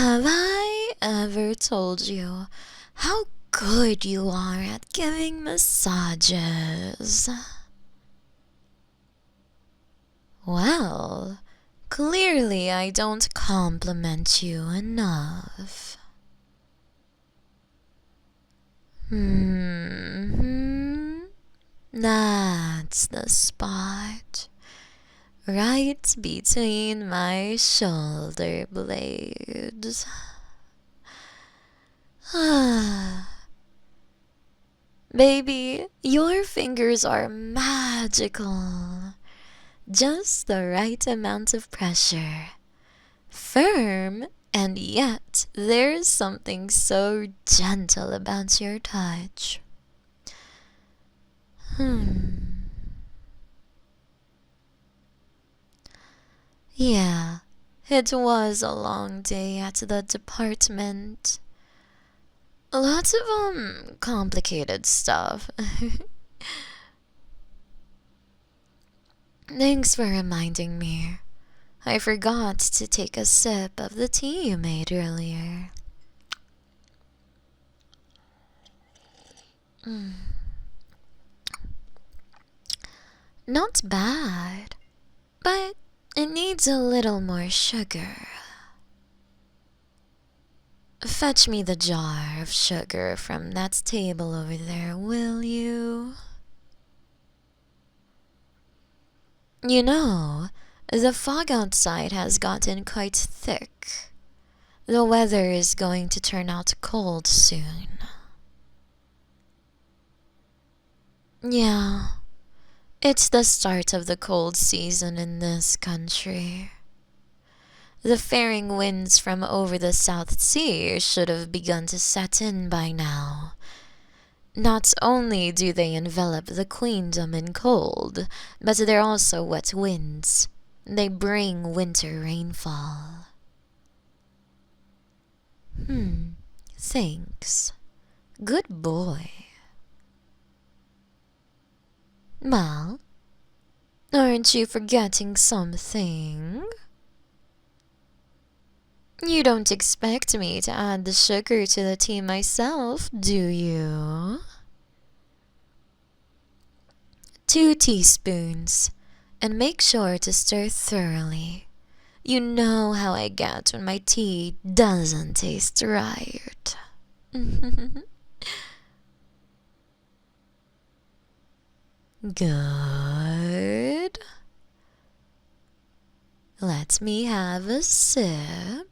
Have I ever told you how good you are at giving massages? Well, clearly I don't compliment you enough. That's the spot. Right between my shoulder blades. Baby, your fingers are magical. Just the right amount of pressure. Firm, and yet there's something so gentle about your touch. Yeah, it was a long day at the department. Lots of complicated stuff. Thanks for reminding me. I forgot to take a sip of the tea you made earlier. Not bad, but it needs a little more sugar. Fetch me the jar of sugar from that table over there, will you? You know, the fog outside has gotten quite thick. The weather is going to turn out cold soon. Yeah, it's the start of the cold season in this country. The faring winds from over the South Sea should have begun to set in by now. Not only do they envelop the queendom in cold, but they're also wet winds. They bring winter rainfall. Thanks. Good boy. Well, aren't you forgetting something? You don't expect me to add the sugar to the tea myself, do you? 2 teaspoons, and make sure to stir thoroughly. You know how I get when my tea doesn't taste right. Good. Let me have a sip.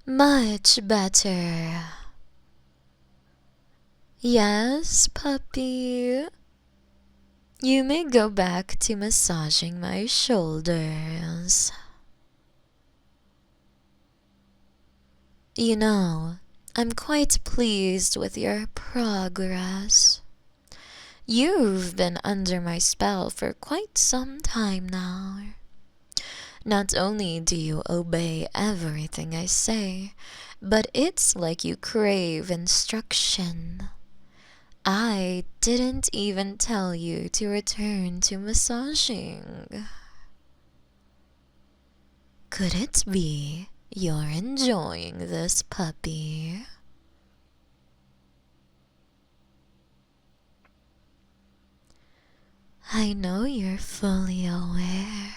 Much better. Yes, puppy. You may go back to massaging my shoulders. You know, I'm quite pleased with your progress. You've been under my spell for quite some time now. Not only do you obey everything I say, but it's like you crave instruction. I didn't even tell you to return to massaging. Could it be you're enjoying this, puppy? I know you're fully aware.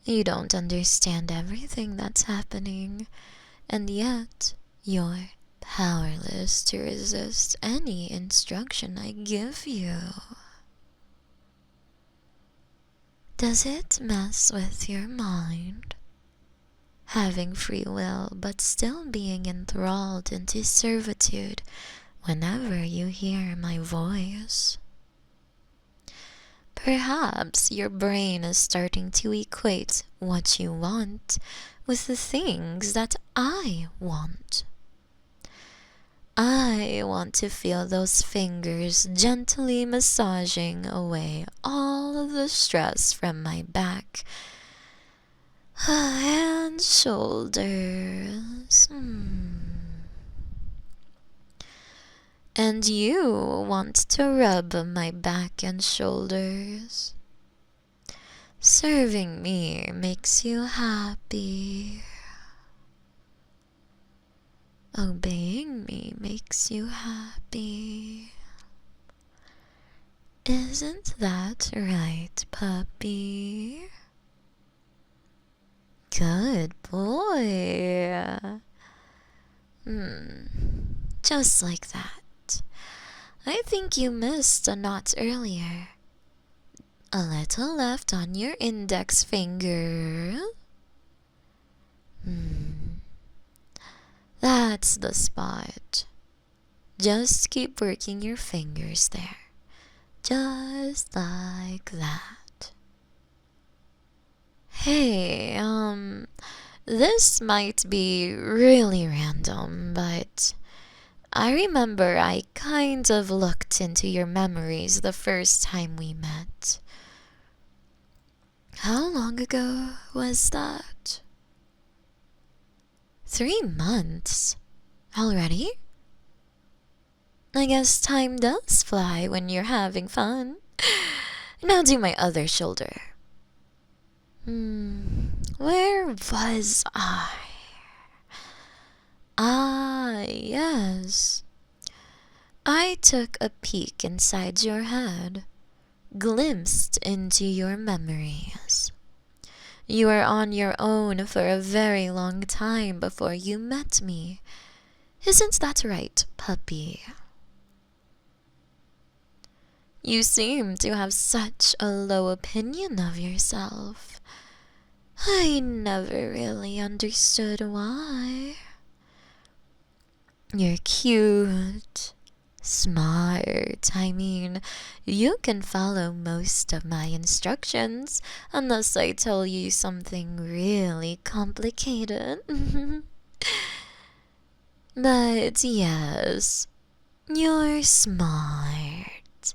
You don't understand everything that's happening, and yet you're powerless to resist any instruction I give you. Does it mess with your mind? Having free will but still being enthralled into servitude whenever you hear my voice? Perhaps your brain is starting to equate what you want with the things that I want. I want to feel those fingers gently massaging away all of the stress from my back and shoulders. And you want to rub my back and shoulders. Serving me makes you happy. Obeying me makes you happy. Isn't that right, puppy? Good boy. Just like that. I think you missed a knot earlier. A little left on your index finger. That's the spot. Just keep working your fingers there. Just like that. Hey, this might be really random, but I remember I kind of looked into your memories the first time we met. How long ago was that? 3 months? Already? I guess time does fly when you're having fun. Now do my other shoulder. Where was I? Ah, yes. I took a peek inside your head, glimpsed into your memories. You were on your own for a very long time before you met me. Isn't that right, puppy? You seem to have such a low opinion of yourself. I never really understood why. You're cute, smart. I mean, you can follow most of my instructions unless I tell you something really complicated. But yes, you're smart.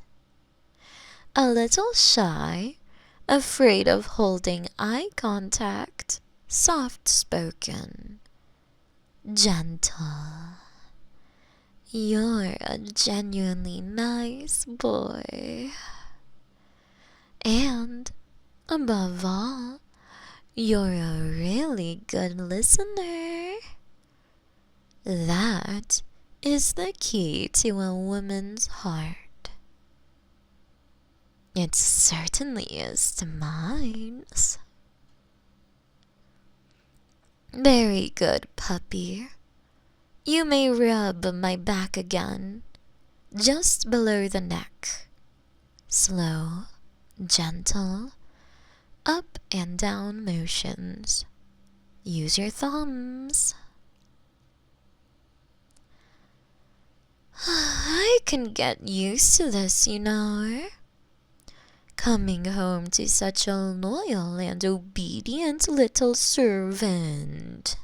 A little shy, afraid of holding eye contact, soft-spoken, gentle. You're a genuinely nice boy. And, above all, you're a really good listener. That is the key to a woman's heart. It certainly is to mine. Very good, puppy. You may rub my back again, just below the neck. Slow, gentle, up and down motions. Use your thumbs. I can get used to this, you know. Coming home to such a loyal and obedient little servant.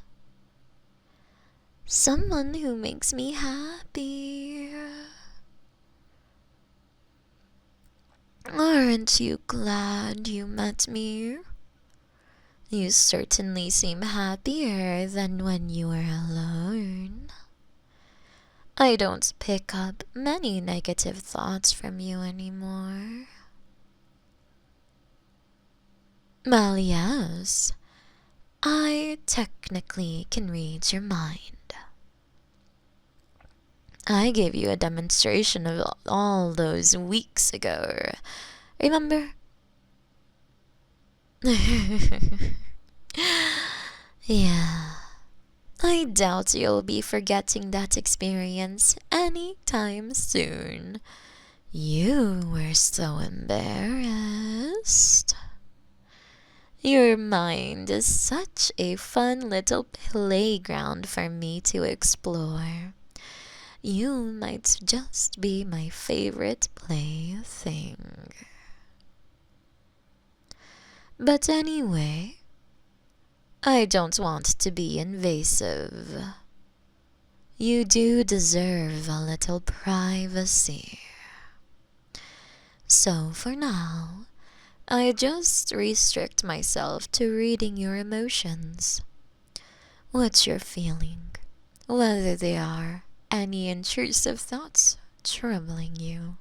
Someone who makes me happy. Aren't you glad you met me? You certainly seem happier than when you were alone. I don't pick up many negative thoughts from you anymore. Well, yes, I technically can read your mind. I gave you a demonstration of all those weeks ago. Remember? Yeah. I doubt you'll be forgetting that experience anytime soon. You were so embarrassed. Your mind is such a fun little playground for me to explore. You might just be my favorite plaything. But anyway, I don't want to be invasive. You do deserve a little privacy. So for now, I just restrict myself to reading your emotions. What you're feeling, whether they are any intrusive thoughts troubling you.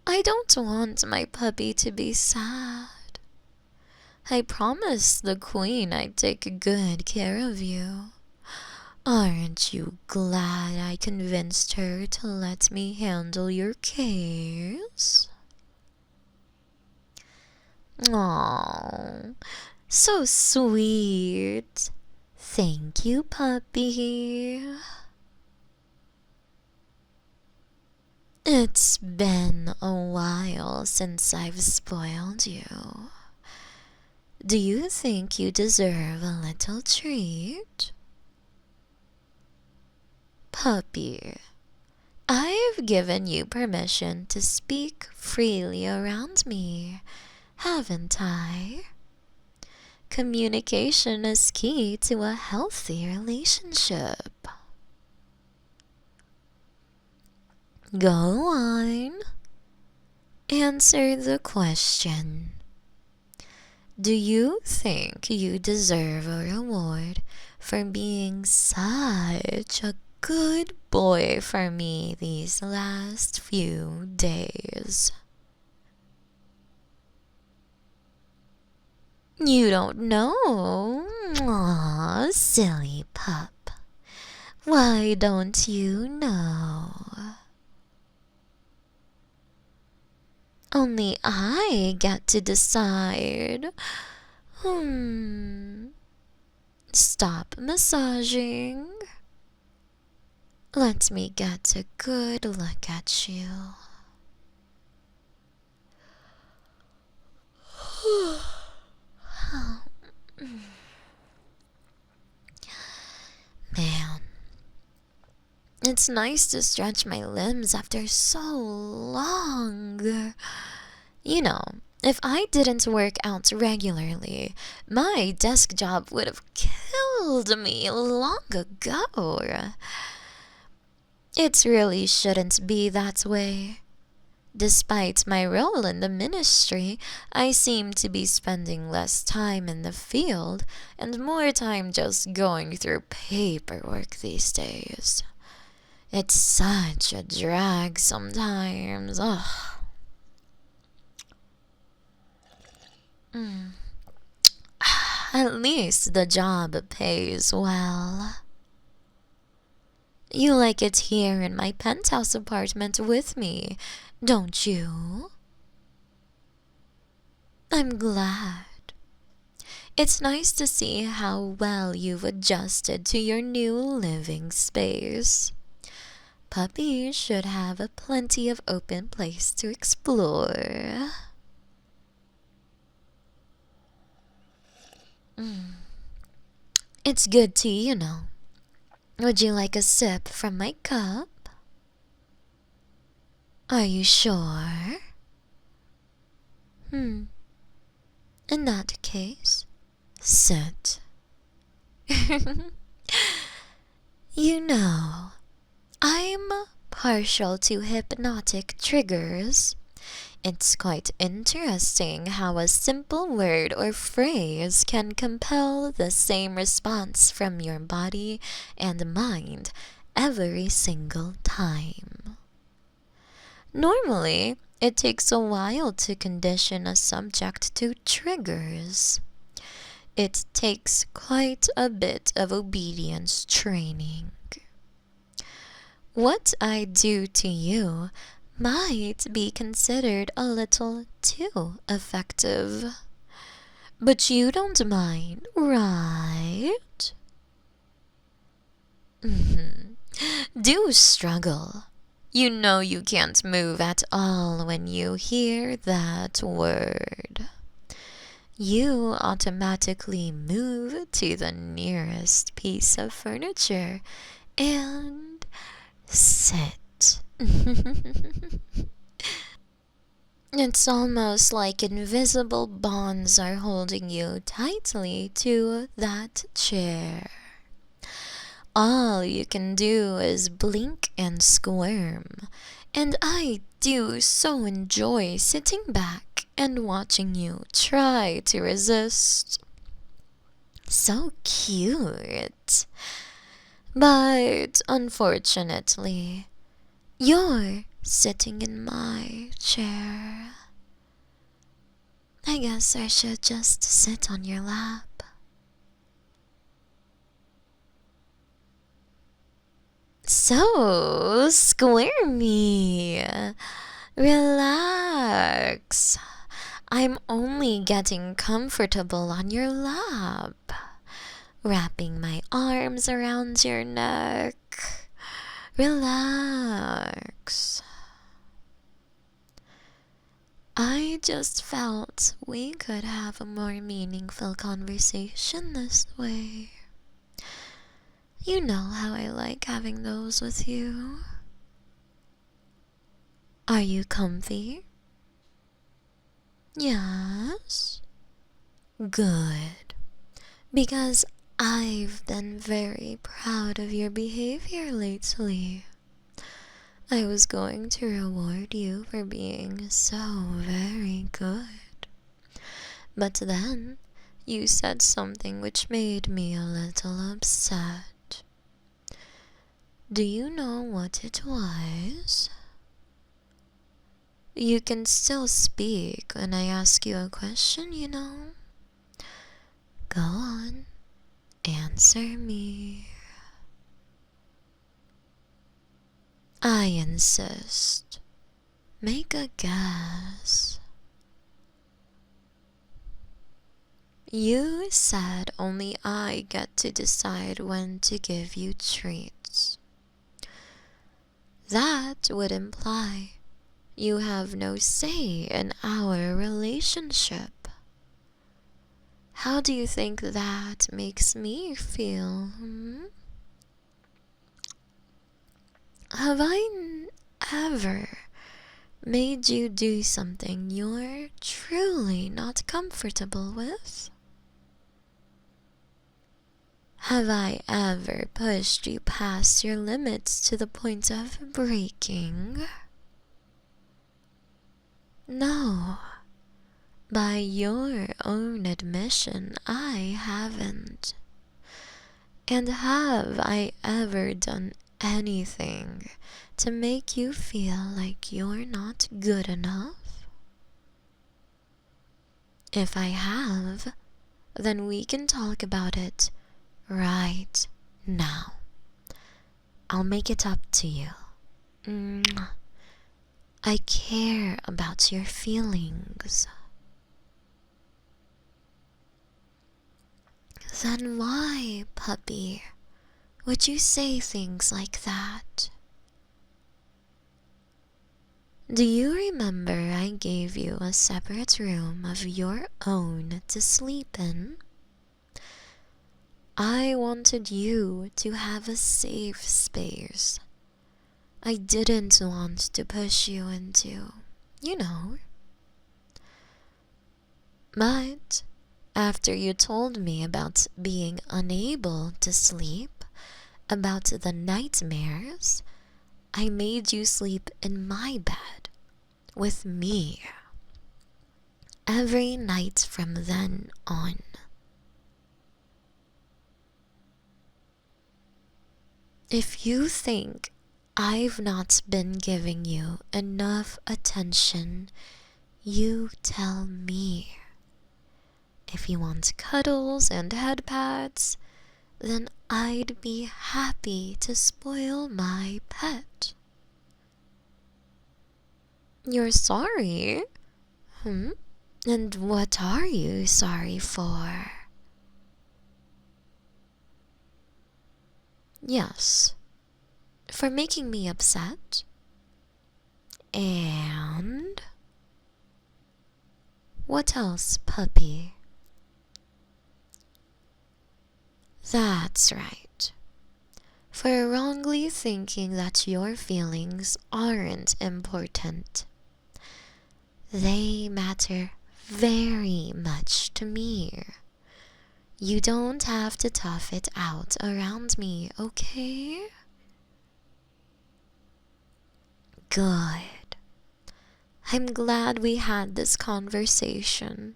I don't want my puppy to be sad. I promised the queen I'd take good care of you. Aren't you glad I convinced her to let me handle your case? Aww, so sweet. Thank you, puppy. It's been a while since I've spoiled you. Do you think you deserve a little treat? Puppy, I've given you permission to speak freely around me, haven't I? Communication is key to a healthy relationship. Go on. Answer the question. Do you think you deserve a reward for being such a good boy for me these last few days? You don't know? Aw, silly pup. Why don't you know? Only I get to decide. Stop massaging. Let me get a good look at you. Man, it's nice to stretch my limbs after so long. You know, if I didn't work out regularly, my desk job would have killed me long ago. It really shouldn't be that way. Despite my role in the ministry, I seem to be spending less time in the field and more time just going through paperwork these days. It's such a drag sometimes. Ugh. At least the job pays well. You like it here in my penthouse apartment with me, don't you? I'm glad. It's nice to see how well you've adjusted to your new living space. Puppies should have a plenty of open place to explore. It's good tea, you know. Would you like a sip from my cup? Are you sure? In that case, sit. You know, I'm partial to hypnotic triggers. It's quite interesting how a simple word or phrase can compel the same response from your body and mind every single time. Normally, it takes a while to condition a subject to triggers. It takes quite a bit of obedience training. What I do to you might be considered a little too effective. But you don't mind, right? Do struggle. You know you can't move at all when you hear that word. You automatically move to the nearest piece of furniture and sit. It's almost like invisible bonds are holding you tightly to that chair. All you can do is blink and squirm, and I do so enjoy sitting back and watching you try to resist. So cute. But unfortunately, you're sitting in my chair. I guess I should just sit on your lap. So squirmy. Relax. I'm only getting comfortable on your lap, wrapping my arms around your neck. Relax. I just felt we could have a more meaningful conversation this way. You know how I like having those with you. Are you comfy? Yes. Good. Because I've been very proud of your behavior lately. I was going to reward you for being so very good. But then you said something which made me a little upset. Do you know what it was? You can still speak when I ask you a question, you know. Go on, answer me. I insist. Make a guess. You said only I get to decide when to give you treats. That would imply you have no say in our relationship. How do you think that makes me feel? Have I ever made you do something you're truly not comfortable with? Have I ever pushed you past your limits to the point of breaking? No. By your own admission, I haven't. And have I ever done anything to make you feel like you're not good enough? If I have, then we can talk about it right now. I'll make it up to you. I care about your feelings. Then why, puppy, would you say things like that? Do you remember I gave you a separate room of your own to sleep in? I wanted you to have a safe space. I didn't want to push you into, you know. But after you told me about being unable to sleep, about the nightmares, I made you sleep in my bed with me every night from then on. If you think I've not been giving you enough attention, you tell me. If you want cuddles and head pats, then I'd be happy to spoil my pet. You're sorry? And what are you sorry for? Yes, for making me upset. And what else, puppy? That's right. For wrongly thinking that your feelings aren't important. They matter very much to me. You don't have to tough it out around me, okay? Good. I'm glad we had this conversation.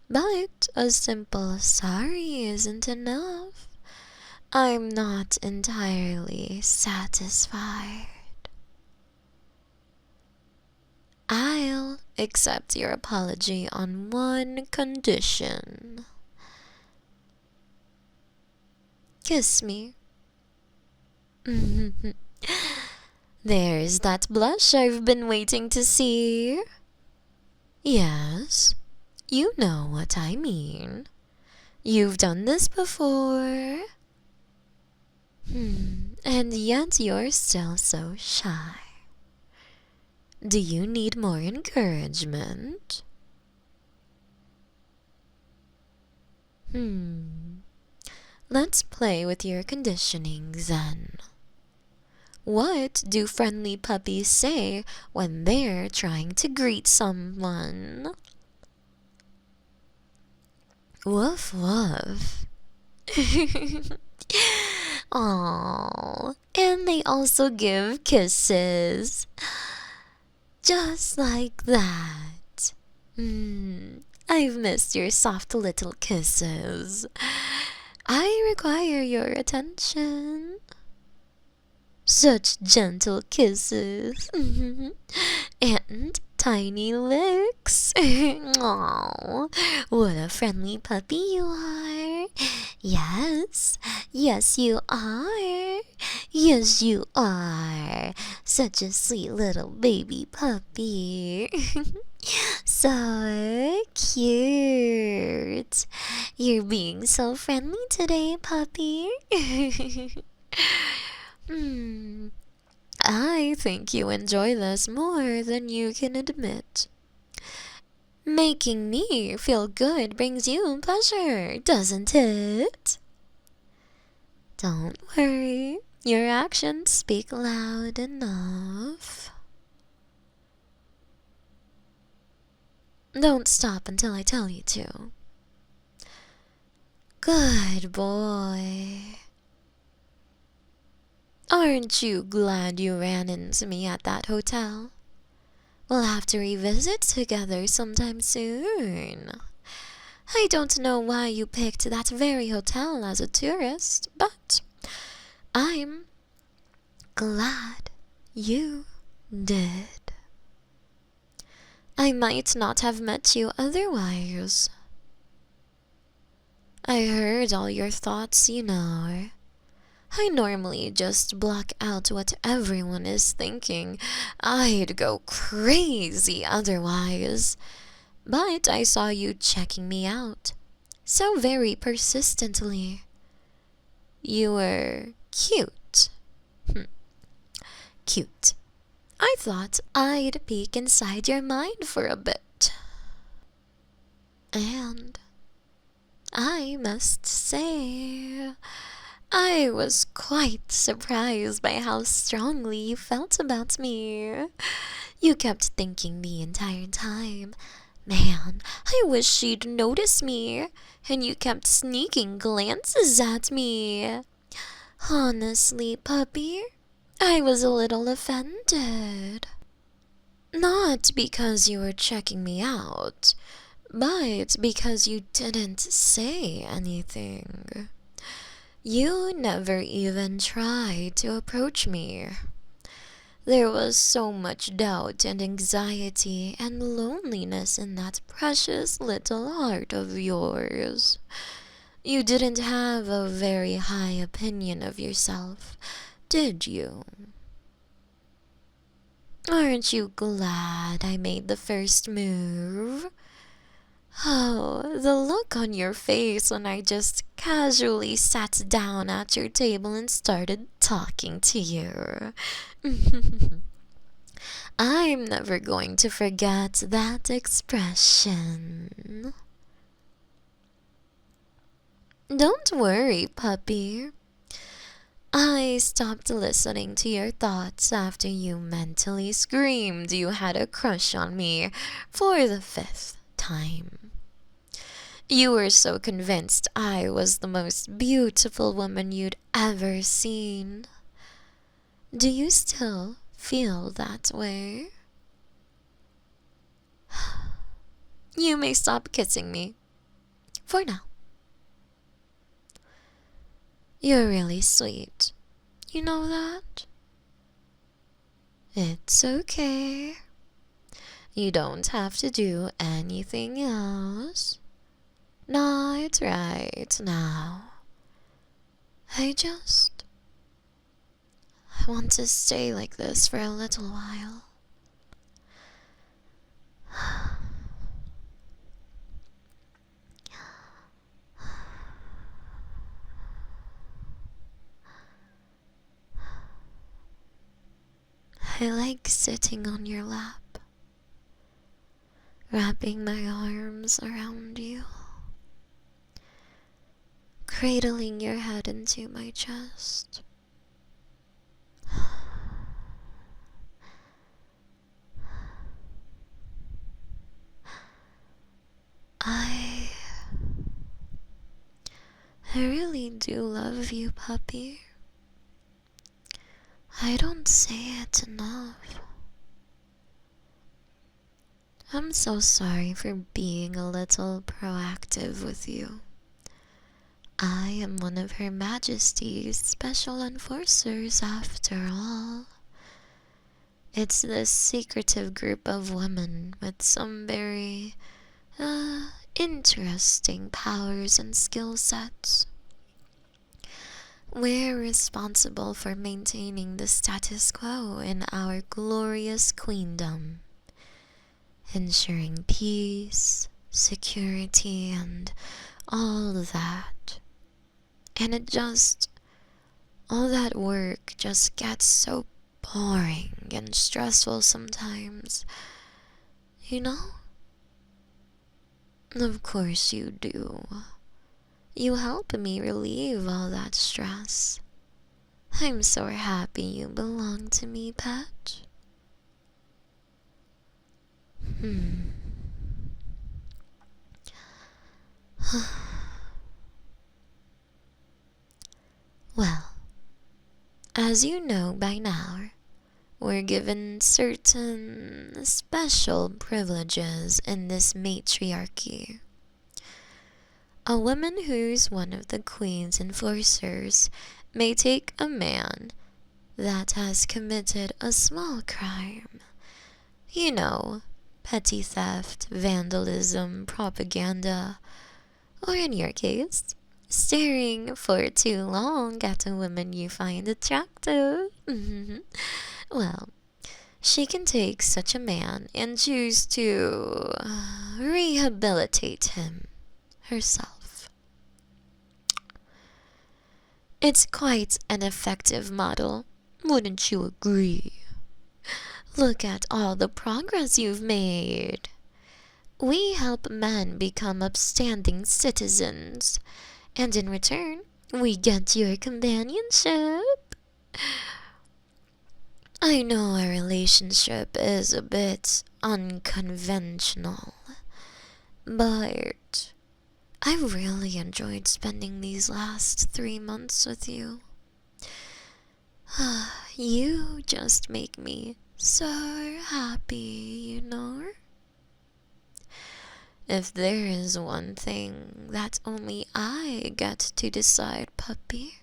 But a simple sorry isn't enough. I'm not entirely satisfied. I'll accept your apology on one condition. Kiss me. There's that blush I've been waiting to see. Yes, you know what I mean. You've done this before. And yet you're still so shy. Do you need more encouragement? Let's play with your conditioning then. What do friendly puppies say when they're trying to greet someone? Woof woof. Aww. And they also give kisses. Just like that. I've missed your soft little kisses. I require your attention. Such gentle kisses. And tiny licks. Aww, what a friendly puppy you are. Yes, yes you are. Yes you are. Such a sweet little baby puppy. So cute. You're being so friendly today, puppy. I think you enjoy this more than you can admit. Making me feel good brings you pleasure, doesn't it? Don't worry, your actions speak loud enough. Don't stop until I tell you to. Good boy. Aren't you glad you ran into me at that hotel? We'll have to revisit together sometime soon. I don't know why you picked that very hotel as a tourist, but I'm glad you did. I might not have met you otherwise. I heard all your thoughts, you know. I normally just block out what everyone is thinking. I'd go crazy otherwise. But I saw you checking me out. So very persistently. You were cute. Cute. I thought I'd peek inside your mind for a bit. And I must say, I was quite surprised by how strongly you felt about me. You kept thinking the entire time, man, I wish she'd notice me. And you kept sneaking glances at me. Honestly, puppy, I was a little offended. Not because you were checking me out, but because you didn't say anything. You never even tried to approach me. There was so much doubt and anxiety and loneliness in that precious little heart of yours. You didn't have a very high opinion of yourself, did you? Aren't you glad I made the first move? Oh, the look on your face when I just casually sat down at your table and started talking to you. I'm never going to forget that expression. Don't worry, puppy. I stopped listening to your thoughts after you mentally screamed you had a crush on me for the 5th time. You were so convinced I was the most beautiful woman you'd ever seen. Do you still feel that way? You may stop kissing me. For now. You're really sweet. You know that? It's okay. You don't have to do anything else. Not right now. I want to stay like this for a little while. I like sitting on your lap, wrapping my arms around you, cradling your head into my chest. I really do love you, puppy. I don't say it enough. I'm so sorry for being a little proactive with you. I am one of Her Majesty's special enforcers after all. It's this secretive group of women with some very, interesting powers and skill sets. We're responsible for maintaining the status quo in our glorious queendom, ensuring peace, security, and all that. And all that work just gets so boring and stressful sometimes. You know? Of course you do. You help me relieve all that stress. I'm so happy you belong to me, pet. Well, as you know by now, we're given certain special privileges in this matriarchy. A woman who's one of the Queen's enforcers may take a man that has committed a small crime. You know, petty theft, vandalism, propaganda, or in your case, staring for too long at a woman you find attractive. Well, she can take such a man and choose to rehabilitate him herself. It's quite an effective model, wouldn't you agree? Look at all the progress you've made. We help men become upstanding citizens, and in return, we get your companionship. I know our relationship is a bit unconventional, but I've really enjoyed spending these last 3 months with you. You just make me so happy, you know? If there is one thing that only I get to decide, puppy,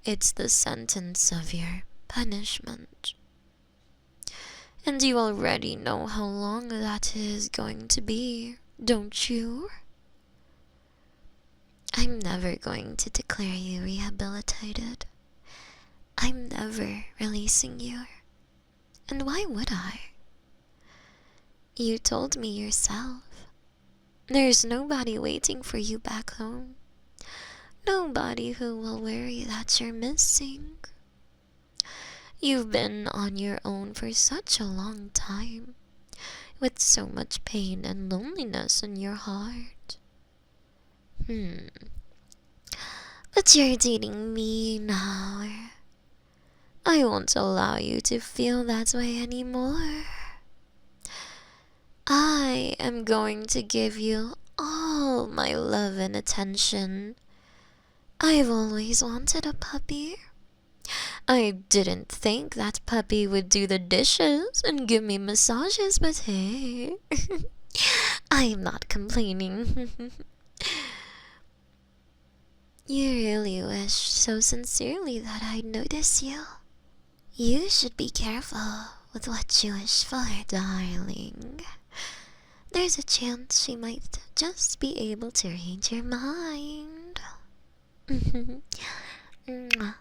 it's the sentence of your punishment. And you already know how long that is going to be, don't you? I'm never going to declare you rehabilitated. I'm never releasing you. And why would I? You told me yourself. There's nobody waiting for you back home. Nobody who will worry that you're missing. You've been on your own for such a long time, with so much pain and loneliness in your heart. But you're dating me now. I won't allow you to feel that way anymore. I am going to give you all my love and attention. I've always wanted a puppy. I didn't think that puppy would do the dishes and give me massages, but hey, I'm not complaining. You really wish so sincerely that I'd notice you. You should be careful with what you wish for, darling. There's a chance she might just be able to read your mind. Mwah.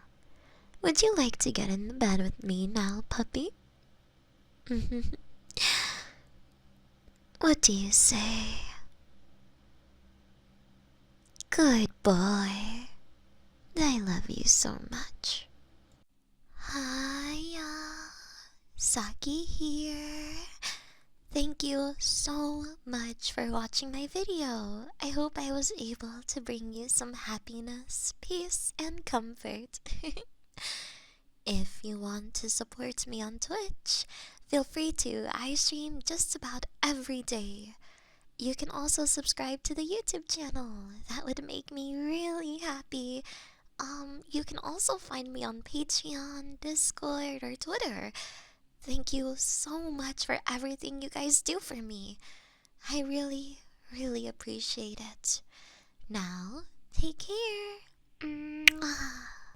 Would you like to get in the bed with me now, puppy? What do you say? Good boy. I love you so much. Hiya, Saki here. Thank you so much for watching my video. I hope I was able to bring you some happiness, peace, and comfort. If you want to support me on Twitch, feel free to. I stream just about every day. You can also subscribe to the YouTube channel. That would make me really happy. You can also find me on Patreon, Discord, or Twitter. Thank you so much for everything you guys do for me. I really, really appreciate it. Now, take care. Mwah.